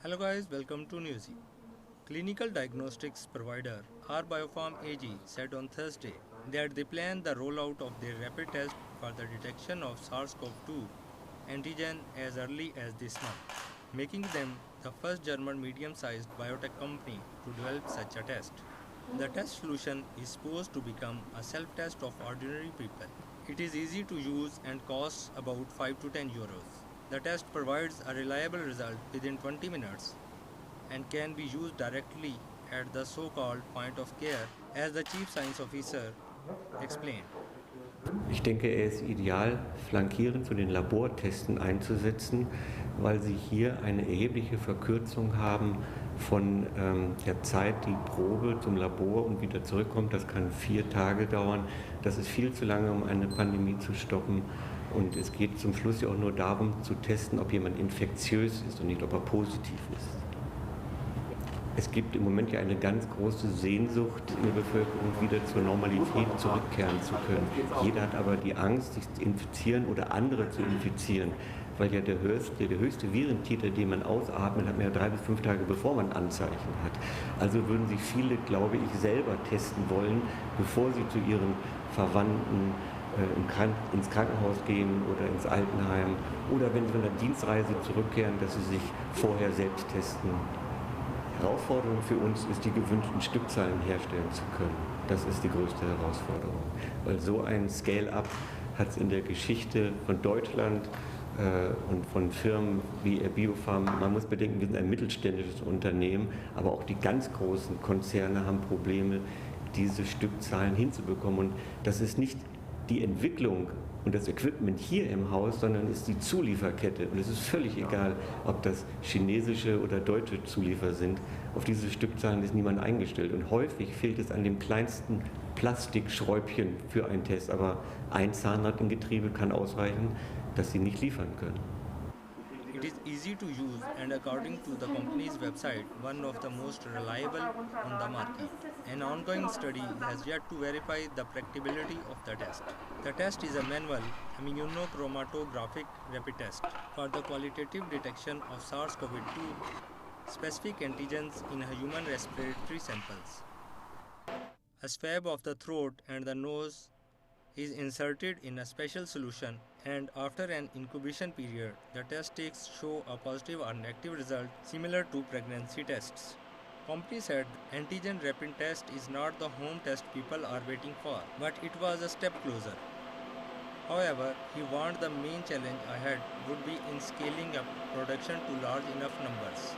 Hello guys, welcome to Newsy. Clinical diagnostics provider R-Biopharm AG said on Thursday that they plan the rollout of their rapid test for the detection of SARS-CoV-2 antigen as early as this month, making them the first German medium-sized biotech company to develop such a test. The test solution is supposed to become a self-test of ordinary people. It is easy to use and costs about 5 to 10 euros. The test provides a reliable result within 20 minutes and can be used directly at the so-called point of care, as the chief science officer explained. Ich denke, er ist ideal flankierend zu den Labortesten einzusetzen, weil Sie hier eine erhebliche Verkürzung haben von der Zeit, die Probe zum Labor und wieder zurückkommt. Das kann 4 Tage dauern. Das ist viel zu lange, um eine Pandemie zu stoppen. Und es geht zum Schluss ja auch nur darum zu testen, ob jemand infektiös ist und nicht, ob er positiv ist. Es gibt im Moment ja eine ganz große Sehnsucht in der Bevölkerung, wieder zur Normalität zurückkehren zu können. Jeder hat aber die Angst, sich zu infizieren oder andere zu infizieren, weil ja der höchste Virentitel, den man ausatmet, hat man ja 3 bis 5 Tage, bevor man Anzeichen hat. Also würden sich viele, glaube ich, selber testen wollen, bevor sie zu ihren Verwandten ins Krankenhaus gehen oder ins Altenheim oder wenn sie von der Dienstreise zurückkehren, dass sie sich vorher selbst testen. Herausforderung für uns ist, die gewünschten Stückzahlen herstellen zu können. Das ist die größte Herausforderung, weil so ein Scale-up hat es in der Geschichte von Deutschland und von Firmen wie R-Biopharm, man muss bedenken, wir sind ein mittelständisches Unternehmen, aber auch die ganz großen Konzerne haben Probleme, diese Stückzahlen hinzubekommen. Und das ist nicht die Entwicklung und das Equipment hier im Haus, sondern ist die Zulieferkette. Und es ist völlig egal, ob das chinesische oder deutsche Zulieferer sind. Auf diese Stückzahlen ist niemand eingestellt. Und häufig fehlt es an dem kleinsten Plastikschräubchen für einen Test. Aber ein Zahnrad im Getriebe kann ausreichen, dass sie nicht liefern können. It is easy to use and according to the company's website, one of the most reliable on the market. An ongoing study has yet to verify the practicability of the test. The test is a manual immunochromatographic rapid test for the qualitative detection of SARS-CoV-2 specific antigens in human respiratory samples. A swab of the throat and the nose is inserted in a special solution, and after an incubation period, the test takes show a positive or negative result similar to pregnancy tests. Company said antigen rapid test is not the home test people are waiting for, but it was a step closer. However, he warned the main challenge ahead would be in scaling up production to large enough numbers.